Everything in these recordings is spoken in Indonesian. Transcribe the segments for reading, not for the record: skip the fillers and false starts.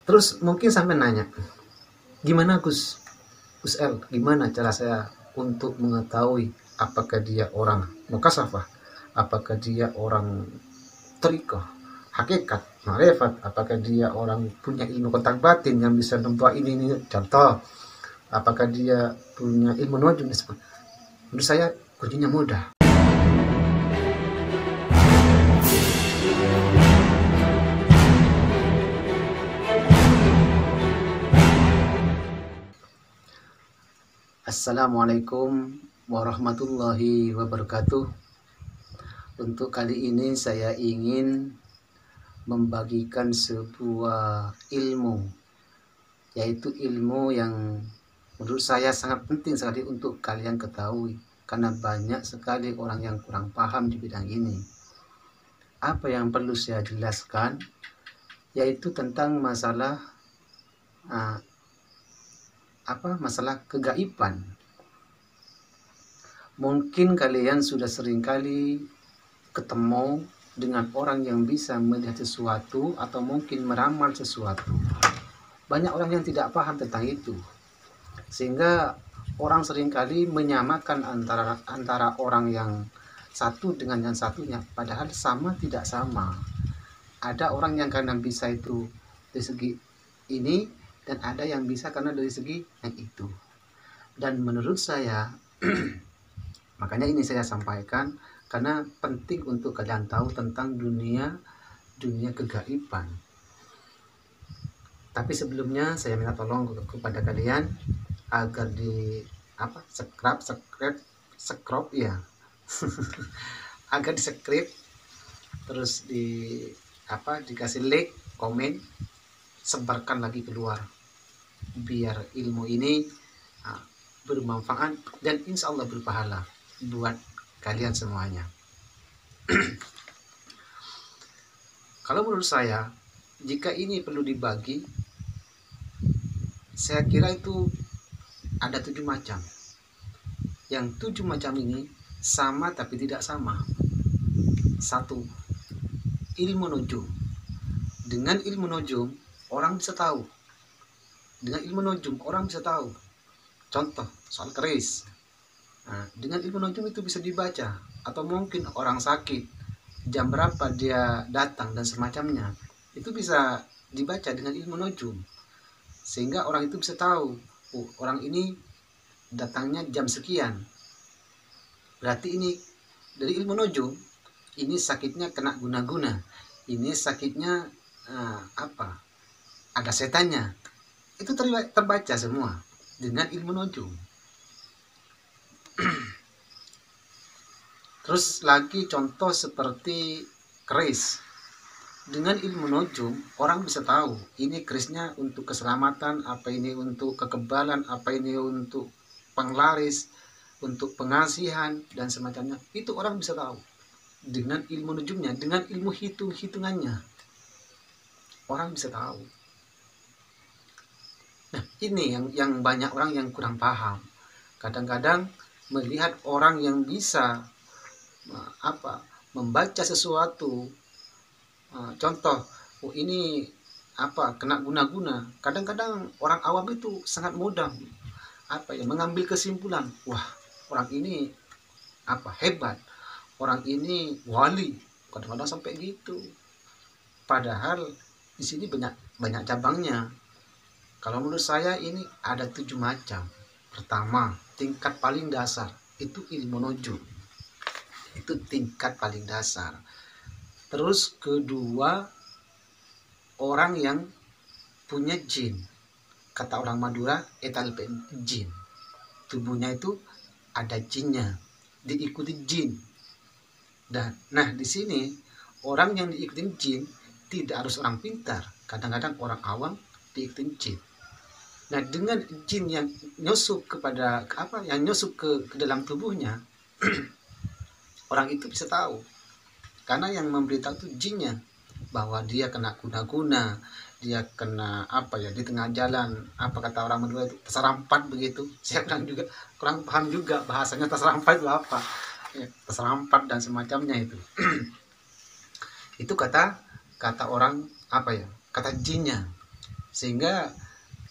Terus mungkin sampai nanya, gimana Gus L, gimana cara saya untuk mengetahui apakah dia orang mukasafah, apakah dia orang torikoh, hakikat, marifat, apakah dia orang punya ilmu kontak batin yang bisa membuat ini contoh, apakah dia punya ilmu nujum. Menurut saya kuncinya mudah. Assalamualaikum warahmatullahi wabarakatuh. Untuk kali ini saya ingin membagikan sebuah ilmu, yaitu ilmu yang menurut saya sangat penting sekali untuk kalian ketahui, karena banyak sekali orang yang kurang paham di bidang ini. Apa yang perlu saya jelaskan yaitu tentang masalah masalah kegaiban. Mungkin kalian sudah seringkali ketemu dengan orang yang bisa melihat sesuatu atau mungkin meramal sesuatu. Banyak orang yang tidak paham tentang itu, sehingga orang seringkali menyamakan antara orang yang satu dengan yang satunya, padahal sama tidak sama. Ada orang yang karena bisa itu dari segi ini, dan ada yang bisa karena dari segi yang itu. Dan menurut saya makanya ini saya sampaikan karena penting untuk kalian tahu tentang dunia kegaiban. Tapi sebelumnya saya minta tolong kepada kalian agar di subscribe ya agar di subscribe, terus dikasih like, komen, sebarkan lagi keluar biar ilmu ini bermanfaat dan insya Allah berpahala buat kalian semuanya. Kalau menurut saya, jika ini perlu dibagi, saya kira itu ada 7 macam. Yang 7 macam ini sama tapi tidak sama. 1. Ilmu nujum. Dengan ilmu nujum orang bisa tahu. Contoh soal keris. Nah, dengan ilmu nujum itu bisa dibaca, atau mungkin orang sakit, jam berapa dia datang dan semacamnya, itu bisa dibaca dengan ilmu nujum, sehingga orang itu bisa tahu, orang ini datangnya jam sekian, berarti ini dari ilmu nujum, ini sakitnya kena guna-guna, ini sakitnya ada setannya, itu terbaca semua dengan ilmu nujum. Terus lagi contoh seperti keris. Dengan ilmu nujum orang bisa tahu ini kerisnya untuk keselamatan, apa ini untuk kekebalan, apa ini untuk penglaris, untuk pengasihan dan semacamnya. Itu orang bisa tahu dengan ilmu nujumnya, dengan ilmu hitungannya orang bisa tahu. Nah, ini yang banyak orang yang kurang paham. Kadang-kadang melihat orang yang bisa membaca sesuatu, contoh ini kena guna-guna, kadang-kadang orang awam itu sangat mudah mengambil kesimpulan, wah orang ini hebat, orang ini wali, kadang-kadang sampai gitu, padahal di sini banyak cabangnya. Kalau menurut saya ini ada 7 macam. Pertama, tingkat paling dasar itu ilmu nujum, itu tingkat paling dasar. Terus kedua, orang yang punya jin, kata orang Madura etal jin, tubuhnya itu ada jinnya, diikuti jin. Dan nah di sini orang yang diikuti jin tidak harus orang pintar, kadang-kadang orang awam diikuti jin. Nah dengan jin yang nyusup kepada ke dalam tubuhnya orang itu bisa tahu, karena yang memberitahu itu jinnya, bahwa dia kena guna-guna, dia kena di tengah jalan, kata orang Madura itu terserampat begitu. Saya juga kurang paham juga bahasanya terserampat itu apa ya, terserampat dan semacamnya itu. Itu kata orang kata jinnya. Sehingga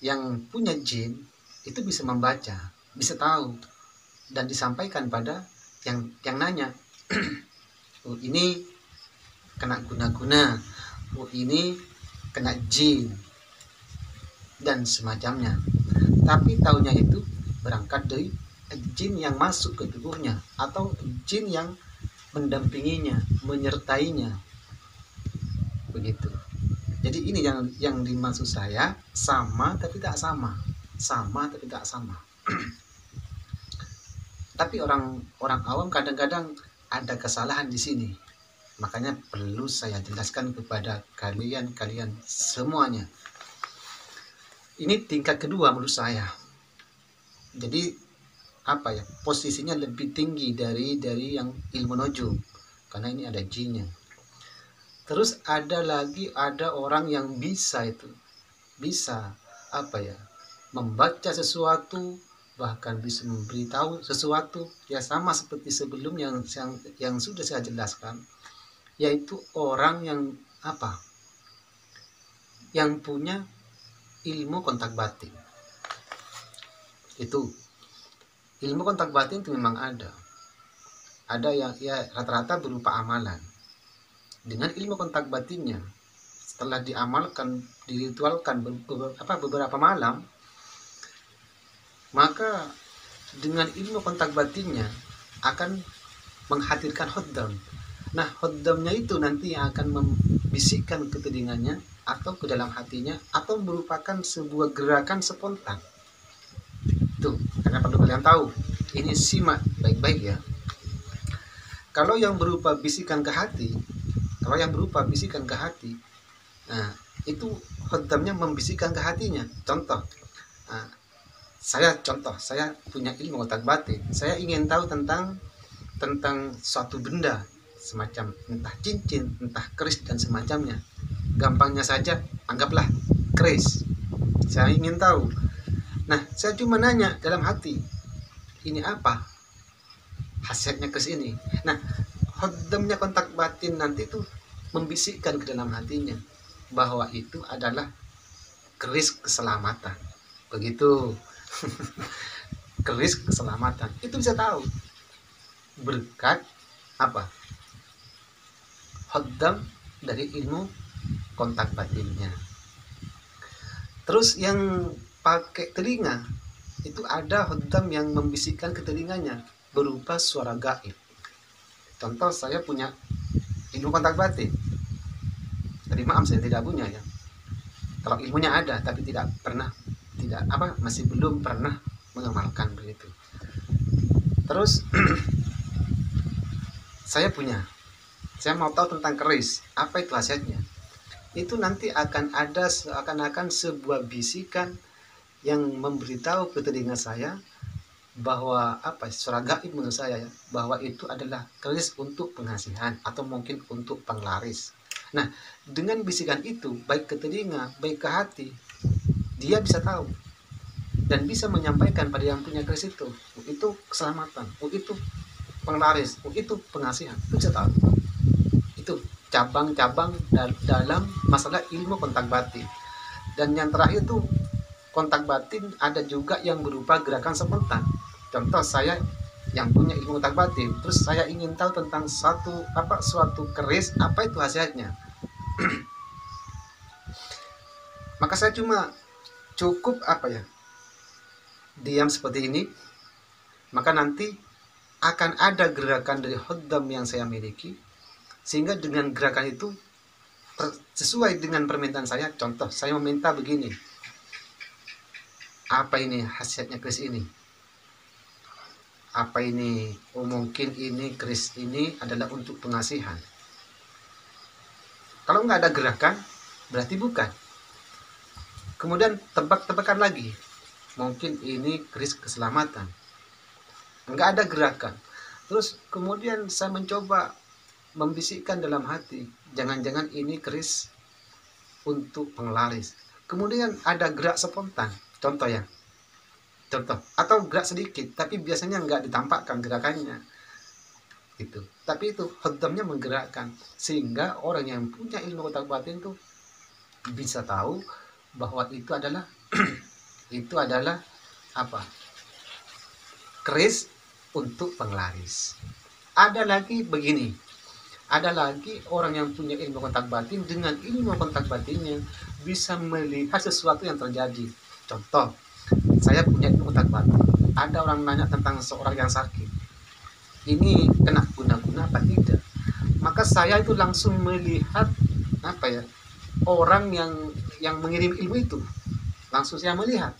yang punya jin itu bisa membaca, bisa tahu, dan disampaikan pada yang nanya. Oh, ini kena guna-guna, oh ini kena jin, dan semacamnya. Tapi taunya itu berangkat dari jin yang masuk ke tubuhnya atau jin yang mendampinginya, menyertainya, begitu. Jadi ini yang dimaksud saya, sama tapi tak sama, sama tapi tak sama. Tapi orang awam kadang-kadang ada kesalahan di sini. Makanya perlu saya jelaskan kepada kalian semuanya. Ini tingkat kedua menurut saya. Jadi apa ya, posisinya lebih tinggi dari yang ilmu nujum, karena ini ada jinnya. Terus ada orang yang bisa apa ya, membaca sesuatu, bahkan bisa memberitahu sesuatu, ya sama seperti sebelum yang sudah saya jelaskan, yaitu orang yang apa, yang punya ilmu kontak batin. Itu ilmu kontak batin itu memang ada yang ya rata-rata berupa amalan. Dengan ilmu kontak batinnya, setelah diamalkan, diritualkan beberapa malam, maka dengan ilmu kontak batinnya akan menghadirkan khuddam. Nah, khuddamnya itu nanti yang akan membisikkan ke telinganya atau ke dalam hatinya, atau merupakan sebuah gerakan spontan. Tuh, karena perlu kalian tahu, ini simak baik-baik ya. Kalau yang berupa bisikan ke hati, nah, itu khuddamnya membisikkan ke hatinya. Contoh, saya punya ilmu kontak batin, saya ingin tahu tentang suatu benda, semacam entah cincin, entah keris dan semacamnya. Gampangnya saja, anggaplah keris. Saya ingin tahu. Nah, saya cuma nanya dalam hati, ini apa khasiatnya keris ini? Nah, khuddamnya kontak batin nanti itu membisikkan ke dalam hatinya bahwa itu adalah keris keselamatan. Begitu. Keris keselamatan. Itu bisa tahu berkat apa? Khuddam dari ilmu kontak batinnya. Terus yang pakai telinga, itu ada khuddam yang membisikkan ke telinganya berupa suara gaib. Contoh, saya punya ilmu kontak batin. Tadi maaf saya tidak punya ya. Kalau ilmunya ada tapi masih belum pernah mengamalkan begitu. Terus saya mau tahu tentang keris, apa itu khasiatnya? Itu nanti akan ada seakan-akan sebuah bisikan yang memberitahu ke telinga saya bahwa suara gaib menurut saya ya, bahwa itu adalah keris untuk pengasihan atau mungkin untuk penglaris. Nah, dengan bisikan itu, baik ke telinga, baik ke hati, dia bisa tahu dan bisa menyampaikan pada yang punya keris itu keselamatan, itu penglaris, itu pengasihan, itu bisa tahu. Itu cabang-cabang dalam masalah ilmu kontak batin. Dan yang terakhir tuh, kontak batin ada juga yang berupa gerakan spontan. Contoh, saya yang punya ilmu kontak batin, terus saya ingin tahu tentang suatu keris, apa itu khasiatnya. Maka saya cukup diam seperti ini, maka nanti akan ada gerakan dari khuddam yang saya miliki, sehingga dengan gerakan itu sesuai dengan permintaan saya. Contoh, saya meminta begini, apa ini khasiatnya keris ini? Apa ini? Oh, mungkin ini keris ini adalah untuk pengasihan. Kalau nggak ada gerakan, berarti bukan. Kemudian tebak-tebakan lagi, mungkin ini keris keselamatan. Nggak ada gerakan. Terus kemudian saya mencoba membisikkan dalam hati, jangan-jangan ini keris untuk penglaris. Kemudian ada gerak spontan, contoh, atau gerak sedikit, tapi biasanya nggak ditampakkan gerakannya, gitu. Tapi itu khuddamnya menggerakkan, sehingga orang yang punya ilmu kontak batin tuh bisa tahu bahwa itu adalah itu adalah apa? Keris untuk penglaris. Ada lagi begini, ada lagi orang yang punya ilmu kontak batin, dengan ilmu kontak batinnya bisa melihat sesuatu yang terjadi. Contoh, saya punya ilmu kontak batin, ada orang nanya tentang seorang yang sakit, ini kena guna-guna apa tidak, maka saya itu langsung melihat apa ya, orang yang mengirim ilmu itu, langsung saya melihat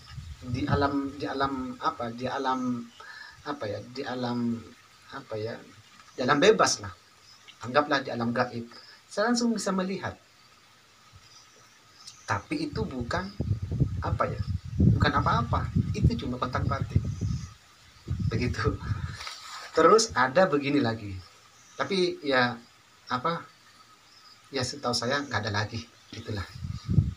di alam apa ya, di alam bebas lah, anggaplah di alam gaib, saya langsung bisa melihat. Tapi itu bukan apa ya, bukan apa-apa, itu cuma kontak batin, begitu. Terus ada begini lagi, tapi ya apa ya, setahu saya nggak ada lagi, itulah.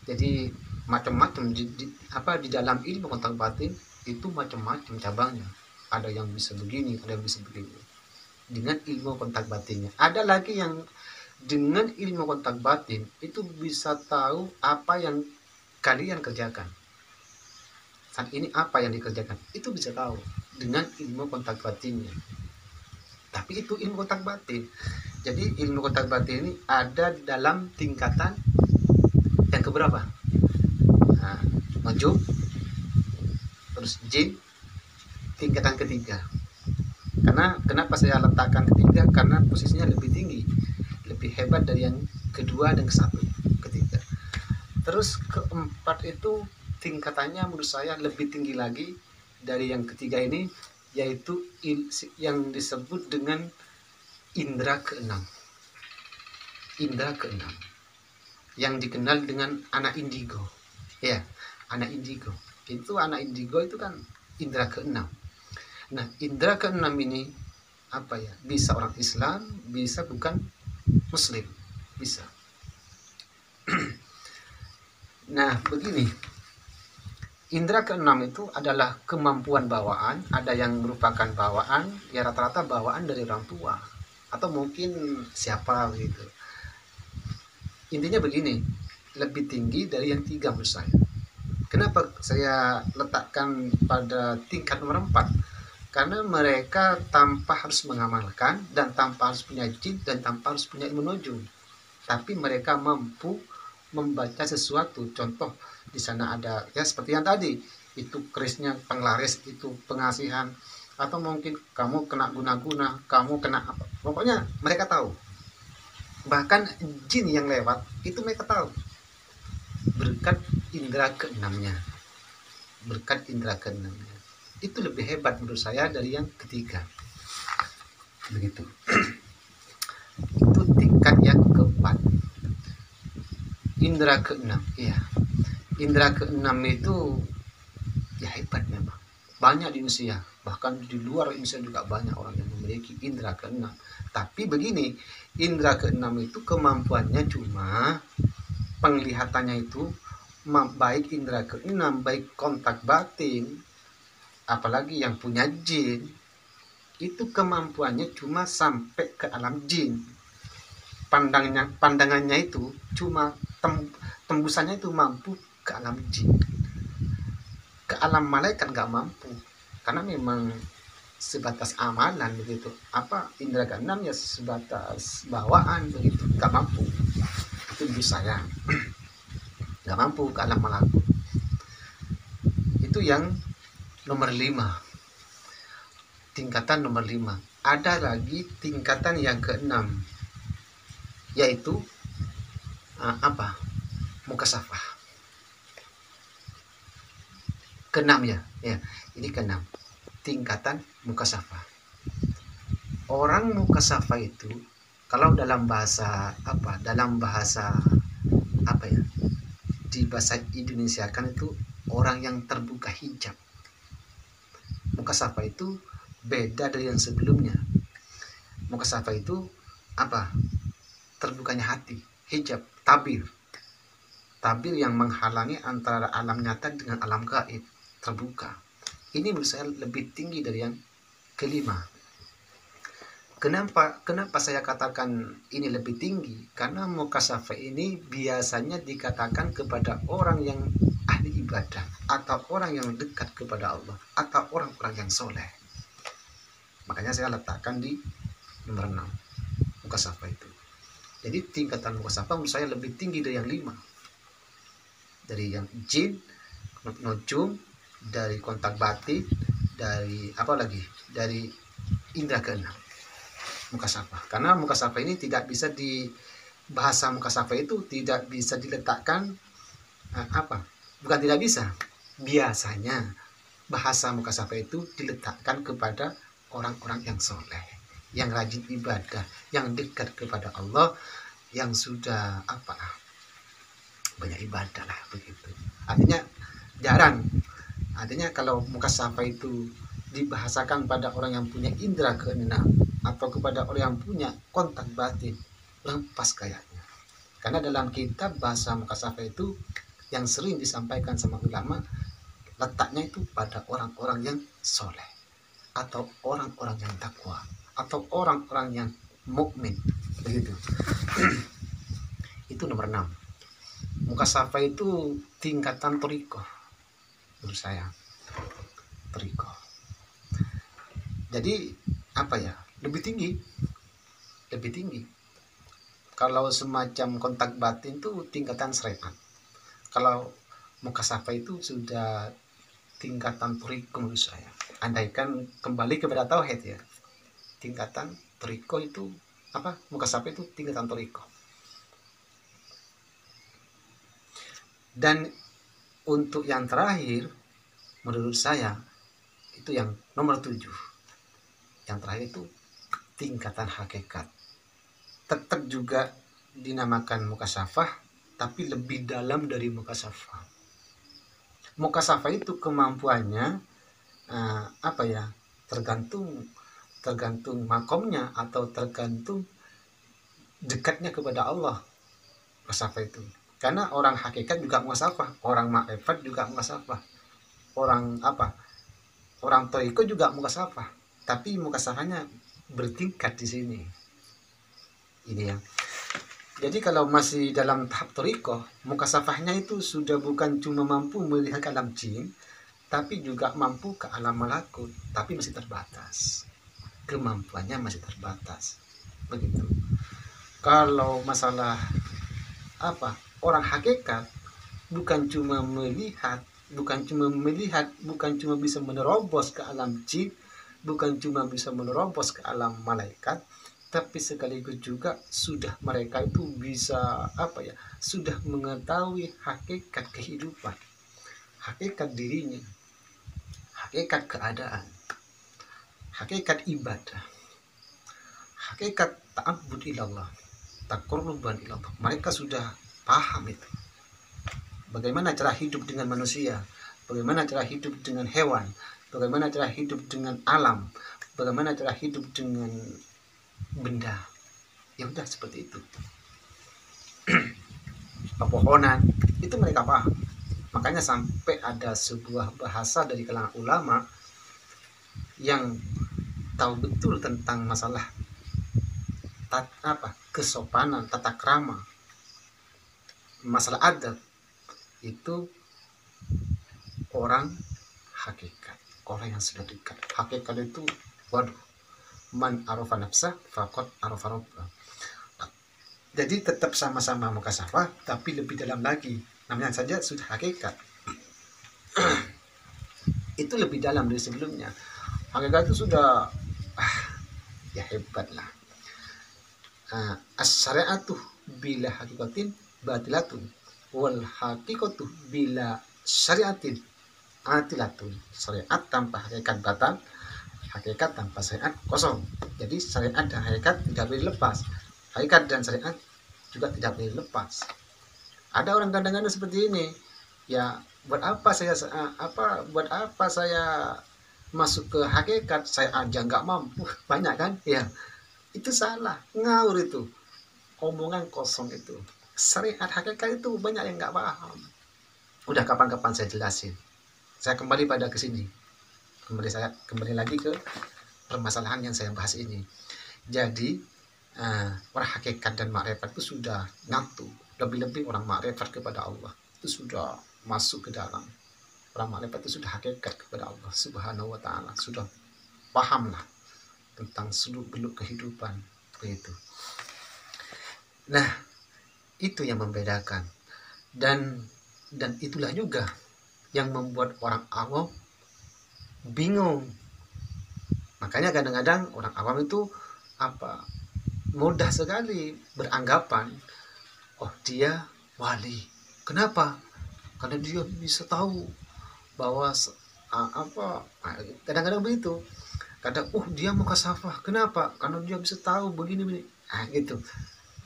Jadi macam-macam di dalam ilmu kontak batin itu, macam-macam cabangnya, ada yang bisa begini, ada yang bisa begini dengan ilmu kontak batinnya. Ada lagi yang dengan ilmu kontak batin itu bisa tahu apa yang kalian kerjakan saat ini, apa yang dikerjakan itu bisa tahu dengan ilmu kontak batinnya. Tapi itu ilmu kontak batin. Jadi ilmu kontak batin ini ada dalam tingkatan yang keberapa? Nah, nujum, terus jin, tingkatan ketiga. Karena kenapa saya letakkan ketiga? Karena posisinya lebih tinggi, lebih hebat dari yang kedua dan ketiga. Terus keempat itu tingkatannya menurut saya lebih tinggi lagi dari yang ketiga ini, yaitu yang disebut dengan indera keenam. Indera keenam yang dikenal dengan anak indigo. Ya, anak indigo. Itu anak indigo itu kan indera keenam. Nah, indera keenam ini apa ya? Bisa orang Islam, bisa bukan Muslim, bisa. Nah, begini. Indera keenam itu adalah kemampuan bawaan, ada yang merupakan bawaan, ya rata-rata bawaan dari orang tua atau mungkin siapa begitu. Intinya begini, lebih tinggi dari yang tiga menurut saya. Kenapa saya letakkan pada tingkat nomor 4? Karena mereka tanpa harus mengamalkan, dan tanpa harus punya jin, dan tanpa harus punya ilmu nujum, tapi mereka mampu membaca sesuatu. Contoh, di sana ada ya seperti yang tadi, itu kerisnya penglaris, itu pengasihan, atau mungkin kamu kena guna-guna, kamu kena apa, pokoknya mereka tahu. Bahkan jin yang lewat itu mereka tahu, berkat indera keenamnya. Berkat indera keenamnya itu lebih hebat menurut saya dari yang ketiga, begitu. Itu tingkat yang keempat, indera keenam. Ya, indera keenam itu ya hebat memang, banyak di Indonesia, bahkan di luar Indonesia juga banyak orang yang memiliki indera keenam. Tapi begini, indera keenam itu kemampuannya cuma penglihatannya itu, baik indera keenam, baik kontak batin, apalagi yang punya jin, itu kemampuannya cuma sampai ke alam jin. Pandangannya itu cuma tembusannya itu mampu ke alam jin. Ke alam malaikat nggak mampu, karena memang sebatas amalan begitu. Apa indera keenam ya sebatas bawaan begitu, nggak mampu. Itu menurut saya nggak mampu ke alam malakut. Itu yang nomor 5, tingkatan nomor 5. Ada lagi tingkatan yang ke-6, yaitu mukasyafah. Ke-6 ya, ini ke-6, tingkatan mukasyafah. Orang mukasyafah itu kalau dalam bahasa di bahasa Indonesia kan itu orang yang terbuka hijab. Mukasyafah itu beda dari yang sebelumnya. Mukasyafah itu terbukanya hati, hijab, tabir yang menghalangi antara alam nyata dengan alam gaib, terbuka. Ini menurut saya lebih tinggi dari yang kelima. Kenapa saya katakan ini lebih tinggi? Karena mukasyafah ini biasanya dikatakan kepada orang yang ahli ibadah, atau orang yang dekat kepada Allah, atau orang-orang yang soleh. Makanya saya letakkan di nomor 6 mukasyafah itu. Jadi tingkatan mukasyafah menurut saya lebih tinggi dari yang 5. Dari yang jin, nujum, dari kontak batin, dari apa lagi? Dari indra keenam. Mukasyafah. Karena mukasyafah ini tidak bisa di bahasa mukasyafah itu tidak bisa diletakkan bukan tidak bisa. Biasanya bahasa mukasyafah itu diletakkan kepada orang-orang yang soleh, yang rajin ibadah, yang dekat kepada Allah, yang sudah banyak ibadah lah begitu. Artinya jarang. Artinya kalau mukasyafah itu dibahasakan pada orang yang punya indera keenam atau kepada orang yang punya kontak batin, lepas kayaknya. Karena dalam kitab bahasa mukasyafah itu yang sering disampaikan sama ulama, letaknya itu pada orang-orang yang soleh, atau orang-orang yang takwa, atau orang-orang yang mukmin, begitu. Itu nomor 6. Mukasyafah itu tingkatan thariqah menurut saya. Thariqah. Jadi lebih tinggi. Kalau semacam kontak batin itu tingkatan syariat. Kalau mukasyafah itu sudah tingkatan thariqah menurut saya. Andaikan kembali kepada tauhid ya, tingkatan thariqah itu mukasyafah itu tingkatan thariqah. Dan untuk yang terakhir menurut saya itu yang nomor 7. Yang terakhir itu tingkatan hakikat. Tetap juga dinamakan mukasyafah, tapi lebih dalam dari mukasyafah. Mukasyafah itu kemampuannya tergantung makomnya atau tergantung dekatnya kepada Allah. Mukasyafah itu. Karena orang hakikat juga mukasyafah, orang ma'rifat juga mukasyafah. Orang thariqah juga mukasyafah. Tapi mukasyafahnya bertingkat di sini. Ini ya. Jadi kalau masih dalam tahap thariqah, mukasyafahnya itu sudah bukan cuma mampu melihat ke alam jin, tapi juga mampu ke alam malakut, tapi masih terbatas. Kemampuannya masih terbatas. Begitu. Kalau masalah orang hakikat bukan cuma bisa menerobos ke alam jin, bukan cuma bisa menerobos ke alam malaikat, tapi sekaligus juga sudah mereka itu bisa sudah mengetahui hakikat kehidupan, hakikat dirinya, hakikat keadaan, hakikat ibadah, hakikat ta'abbud ilallah, taqarruban ilallah. Mereka sudah paham itu. Bagaimana cara hidup dengan manusia, bagaimana cara hidup dengan hewan, bagaimana cara hidup dengan alam, bagaimana cara hidup dengan benda. Ya udah seperti itu. Pepohonan itu mereka paham. Makanya sampai ada sebuah bahasa dari kalangan ulama yang tahu betul tentang masalah kesopanan, tata krama, masalah adat, itu orang hakikat, orang yang sudah dekat. Hakikat itu man arafa nafsah faqad arafa rabbah. Jadi tetap sama-sama mukasyafah, tapi lebih dalam lagi. Namanya saja sudah hakikat. Itu lebih dalam dari sebelumnya. Hakikat itu sudah ya hebat lah. As-syari'atu bila hakikatin batilatun, wal hakikatu bila syariatin atilatun. Syariat tanpa hakikat batal, hakikat tanpa syariat kosong. Jadi syariat dan hakikat tidak boleh lepas, hakikat dan syariat juga tidak boleh lepas. Ada orang kadang-kadang seperti ini, ya buat apa saya masuk ke hakikat, saya aja nggak mampu. Banyak kan ya, itu salah, ngawur itu, omongan kosong itu. Syariat hakikat itu banyak yang nggak paham. Udah kapan-kapan saya jelasin. Saya kembali ke sini. Kembali lagi ke permasalahan yang saya bahas ini. Jadi orang hakikat dan makrifat itu sudah nyatu. Lebih-lebih orang makrifat kepada Allah itu sudah masuk ke dalam. Orang makrifat itu sudah hakikat kepada Allah Subhanahu wa Ta'ala, sudah paham lah tentang seluk-beluk kehidupan begitu. Nah, itu yang membedakan, dan itulah juga yang membuat orang awam bingung. Makanya kadang-kadang orang awam itu mudah sekali beranggapan, oh dia wali. Kenapa? Karena dia bisa tahu bahwa kadang-kadang begitu. Kadang dia mau kasafah. Kenapa? Karena dia bisa tahu begini. Gitu.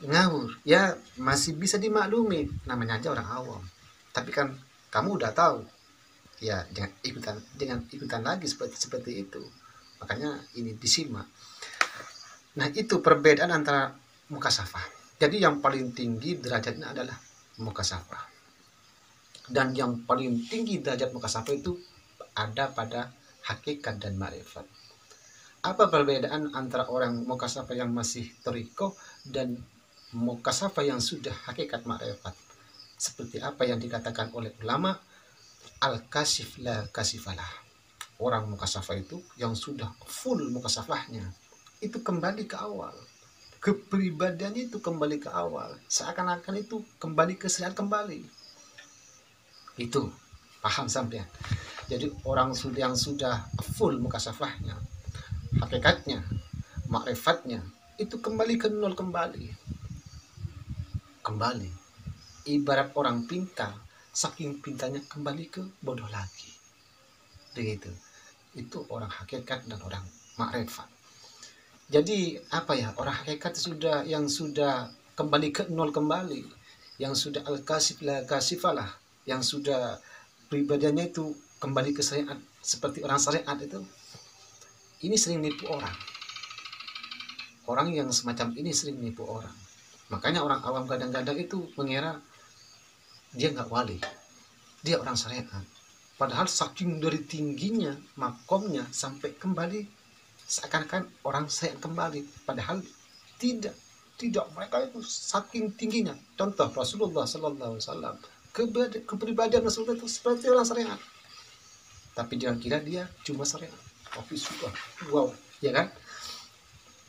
Ngawur. Ya masih bisa dimaklumi, namanya aja orang awam. Tapi kan kamu udah tahu. Ya jangan ikutan lagi seperti itu. Makanya ini disimak. Nah, itu perbedaan antara mukasafah. Jadi yang paling tinggi derajatnya adalah mukasafah. Dan yang paling tinggi derajat mukasafah itu ada pada hakikat dan ma'rifat. Apa perbedaan antara orang mukasafah yang masih thariqah dan mukasafah yang sudah hakikat ma'rifat? Seperti apa yang dikatakan oleh ulama, al-kasif la kasifalah. Orang mukasafah itu yang sudah full mukasafahnya itu kembali ke awal, kepribadiannya itu kembali ke awal, seakan-akan itu kembali ke sehat kembali. Itu paham sampean? Jadi orang yang sudah full mukasafahnya, hakikatnya, makrifatnya itu kembali ke nol, kembali. Ibarat orang pintar, saking pintarnya kembali ke bodoh lagi. Begitu. Itu orang hakikat dan orang makrifat. Jadi orang hakikat yang sudah kembali ke nol kembali, yang sudah al-kasif la kasifalah, yang sudah pribadiannya itu kembali ke syariat seperti orang syariat itu. Ini sering nipu orang. Orang yang semacam ini sering nipu orang. Makanya orang awam kadang-kadang itu mengira dia nggak wali, dia orang syariat. Padahal saking dari tingginya makomnya sampai kembali seakan-akan orang saya kembali, padahal tidak, mereka itu saking tingginya. Contoh Rasulullah Sallallahu Alaihi Wasallam, kepribadian Rasulullah itu seperti orang syariat, tapi jangan kira dia cuma syariat, tapi sudah wow, ya kan?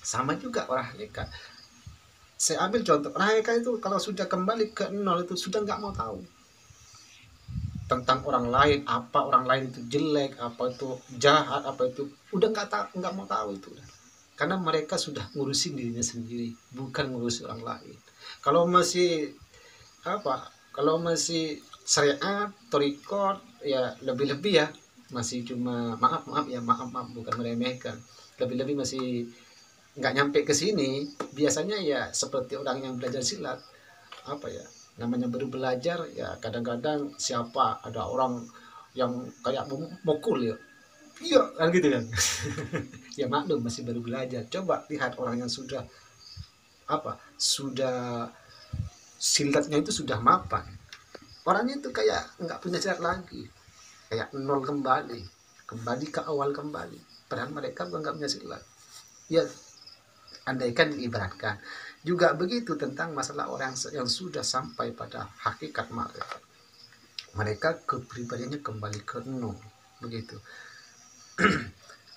Sama juga orang hakikat. Saya ambil contoh orang hakikat itu kalau sudah kembali ke nol itu sudah nggak mau tahu tentang orang lain, apa orang lain itu jelek, apa itu jahat, apa itu udah nggak mau tahu itu, karena mereka sudah ngurusin dirinya sendiri, bukan ngurus orang lain. Kalau masih syariat, thariqah, ya lebih-lebih ya, masih cuma maaf bukan meremehkan, lebih-lebih masih nggak nyampe ke sini, biasanya ya seperti orang yang belajar silat, namanya baru belajar ya, kadang-kadang ada orang yang kayak mukul ya, iya kan gitu kan. Ya maklum masih baru belajar. Coba lihat orang yang sudah silatnya itu sudah mapan, orangnya itu kayak nggak punya silat lagi, kayak nol kembali ke awal kembali, padahal mereka nggak punya silat. Ya andaikan diibaratkan juga begitu tentang masalah orang yang sudah sampai pada hakikat makrifat. Mereka kepribadiannya kembali ke nol, begitu.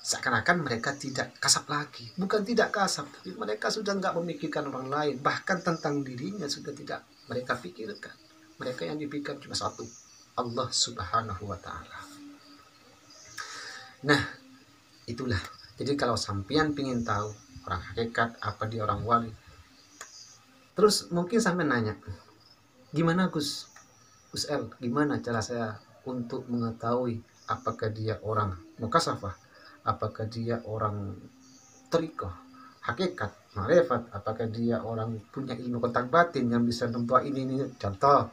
Seakan-akan mereka tidak kasap lagi. Bukan tidak kasap, tapi mereka sudah nggak memikirkan orang lain. Bahkan tentang dirinya sudah tidak mereka pikirkan. Mereka yang dipikirkan cuma satu, Allah Subhanahu wa Ta'ala. Nah, itulah. Jadi kalau sampean pingin tahu orang hakikat, apa dia orang wali, terus mungkin sampai nanya, gimana Gus El, gimana cara saya untuk mengetahui apakah dia orang mukasafah, apakah dia orang thariqah, hakikat, ma'rifat, apakah dia orang punya ilmu kontak batin yang bisa nempuh ini contoh,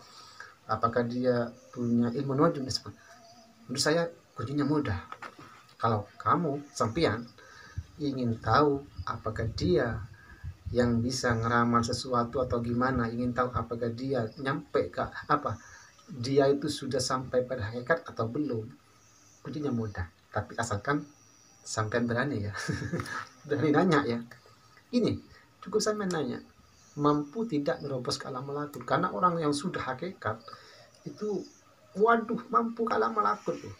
apakah dia punya ilmu nujum. Menurut saya kuncinya mudah. Kalau kamu sampean ingin tahu apakah dia yang bisa ngeramal sesuatu atau gimana, ingin tahu apakah dia nyampe ke dia itu sudah sampai pada hakikat atau belum, kuncinya mudah. Tapi asalkan sampai berani ya berani nanya ya, Ini cukup saya menanya, mampu tidak nerobos ke alam malakut? Karena orang yang sudah hakikat itu, waduh, mampu ke alam malakut tuh.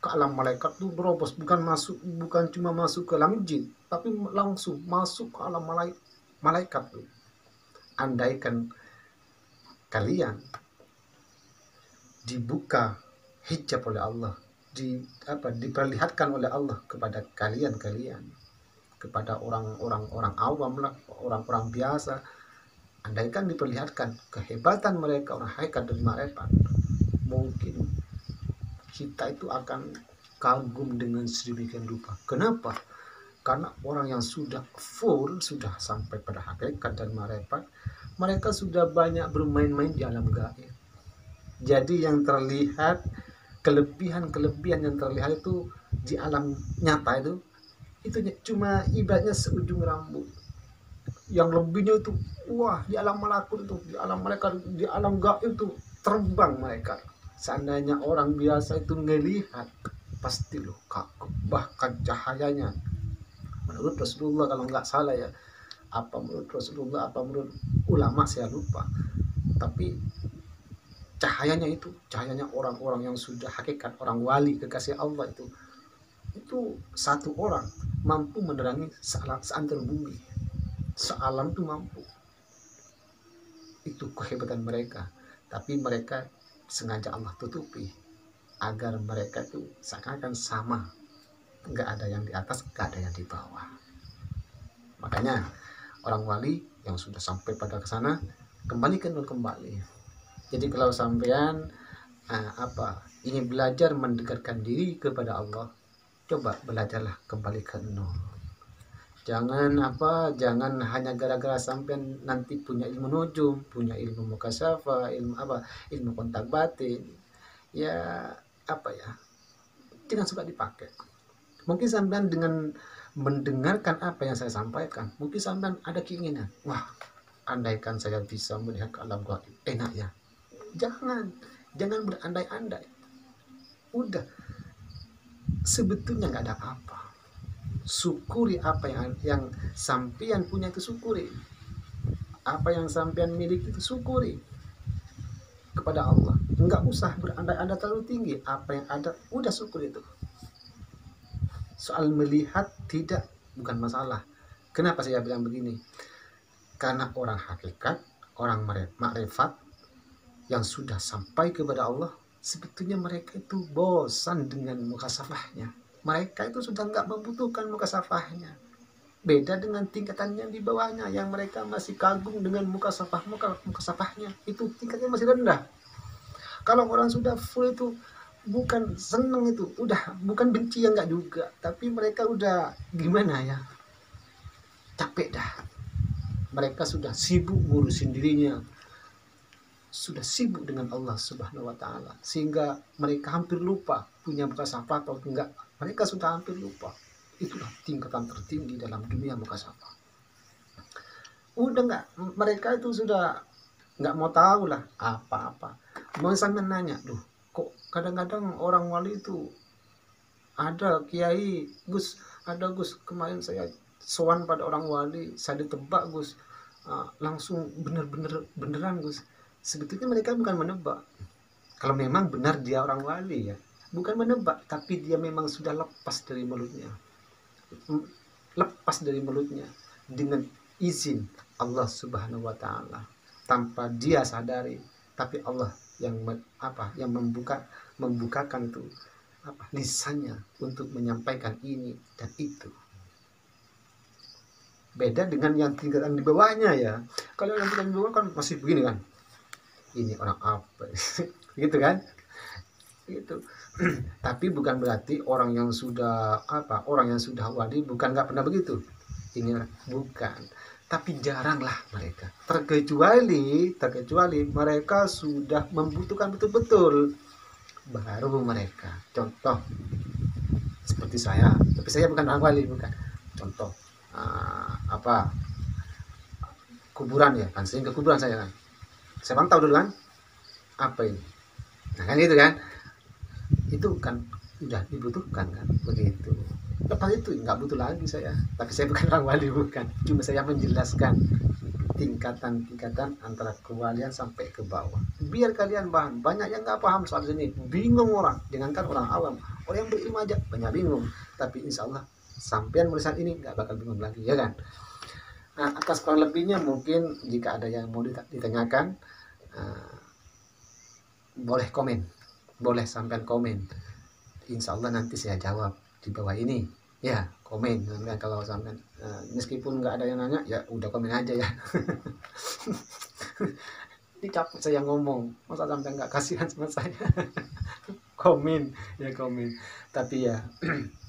Ke alam malaikat tuh berobos, bukan cuma masuk ke alam jin, tapi langsung masuk ke alam malaikat tuh. Andaikan kalian dibuka hijab oleh Allah, diperlihatkan oleh Allah kepada kalian kepada orang awam lah, orang biasa, andaikan diperlihatkan kehebatan mereka, orang hakikat dan ma'rifat, mungkin kita itu akan kagum dengan sedemikian rupa. Kenapa? Karena orang yang sudah full, sudah sampai pada hakikat dan ma'rifat, mereka sudah banyak bermain-main di alam gaib. Jadi yang terlihat, kelebihan yang terlihat itu di alam nyata itu cuma ibaratnya seujung rambut. Yang lebihnya itu, wah, di alam malakut itu, di alam mereka, di alam gaib itu terbang mereka. Seandainya orang biasa itu ngelihat, pasti loh kagum. Bahkan cahayanya, menurut Rasulullah kalau nggak salah ya, apa menurut Rasulullah, apa menurut ulama saya lupa, tapi cahayanya orang-orang yang sudah hakikat, orang wali kekasih Allah itu satu orang mampu menerangi seantero bumi, sealam itu mampu. Itu kehebatan mereka, tapi mereka sengaja Allah tutupi agar mereka itu seakan-akan sama, nggak ada yang di atas, nggak ada yang di bawah. Makanya orang wali yang sudah sampai pada kesana, kembalikan kembali. Jadi kalau sampean ingin belajar mendekatkan diri kepada Allah, coba belajarlah kembali ke nol. Jangan hanya gara-gara sampean nanti punya ilmu nujum, punya ilmu mukasyafah, ilmu kontak batin, ya jangan suka dipakai. Mungkin sampean dengan mendengarkan apa yang saya sampaikan, mungkin sampean ada keinginan, wah, andaikan saya bisa melihat ke alam gaib, enak ya. Jangan berandai-andai. Udah, sebetulnya nggak ada apa-apa. Syukuri apa yang sampean punya, itu syukuri. Apa yang sampean miliki itu syukuri kepada Allah. Nggak usah berandai-andai terlalu tinggi. Apa yang ada, udah syukuri itu. Soal melihat bukan masalah. Kenapa saya bilang begini? Karena orang hakikat, orang ma'rifat yang sudah sampai kepada Allah, sebetulnya mereka itu bosan dengan mukasyafahnya. Mereka itu sudah nggak membutuhkan mukasyafahnya. Beda dengan tingkatannya di bawahnya, yang mereka masih kagum dengan mukasyafahnya. Itu tingkatnya masih rendah. Kalau orang sudah full itu bukan seneng, itu udah bukan benci, ya nggak juga, tapi mereka udah gimana ya, capek dah. Mereka sudah sibuk ngurusin dirinya, sudah sibuk dengan Allah Subhanahu wa Ta'ala, sehingga mereka hampir lupa punya mukasyafah atau enggak. Mereka sudah hampir lupa. Itulah tingkatan tertinggi dalam dunia mukasyafah. Udah mereka itu sudah nggak mau tahu lah apa-apa. Mau sampai nanya, kok kadang-kadang orang wali itu ada kiai, Gus, kemarin saya sowan pada orang wali, saya ditebak Gus, langsung beneran Gus. Sebetulnya mereka bukan menebak. Kalau memang benar dia orang wali ya, bukan menebak, tapi dia memang sudah lepas dari mulutnya dengan izin Allah Subhanahu wa Ta'ala, tanpa dia sadari. Tapi Allah yang membukakan tuh lisannya untuk menyampaikan ini dan itu. Beda dengan yang tingkatan di bawahnya ya. Kalau yang tingkatan di bawah kan masih begini kan, ini orang apa gitu kan, gitu. Tapi bukan berarti orang yang sudah wali bukan nggak pernah begitu. Ini bukan, tapi jaranglah mereka, terkecuali mereka sudah membutuhkan betul-betul, baru mereka. Contoh seperti saya, tapi saya bukan orang wali, bukan. Contoh kuburan ya kan, sering ke kuburan saya kan, saya pantau dulu kan, apa ini, nah kan gitu kan, itu kan udah dibutuhkan kan, begitu. Lepas itu nggak butuh lagi saya, tapi saya bukan orang wali, bukan, cuma saya menjelaskan tingkatan-tingkatan antara kewalian sampai ke bawah, biar kalian paham. Banyak yang nggak paham soal sini, bingung orang, jangankan orang awam, orang yang berilmu aja banyak bingung. Tapi insya Allah sampean melihat ini nggak bakal bingung lagi, ya kan. Nah, atas kurang lebihnya mungkin jika ada yang mau ditanyakan, uh, boleh komen, boleh sampean komen, insya Allah nanti saya jawab di bawah ini, ya. Komen sampean kalau sampean, meskipun nggak ada yang nanya, ya udah komen aja ya. Ini capek saya ngomong, masa sampai nggak kasihan sama saya. Komen ya, komen. Tapi ya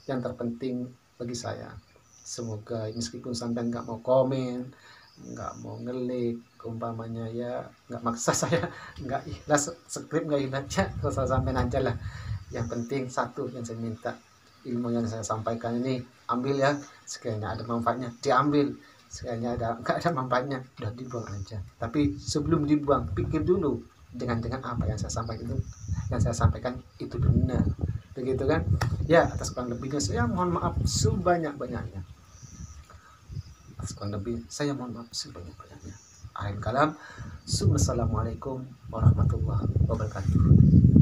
yang terpenting bagi saya, semoga meskipun sampai nggak mau komen, nggak mau ngelik umpamanya, ya nggak maksa saya, nggak ikhlas skrip, nggak ikhlas ya, terus sampai aja lah. Yang penting satu yang saya minta, ilmu yang saya sampaikan ini ambil ya, sekiranya ada manfaatnya diambil, sekiranya nggak ada manfaatnya udah dibuang aja. Tapi sebelum dibuang, pikir dulu dengan apa yang saya sampaikan itu, itu benar, begitu kan. Ya, atas kurang lebihnya saya mohon maaf sebanyak-banyaknya. Atas kurang lebih saya mohon maaf sebanyak-banyaknya. Akhir kalam, Assalamualaikum warahmatullahi wabarakatuh.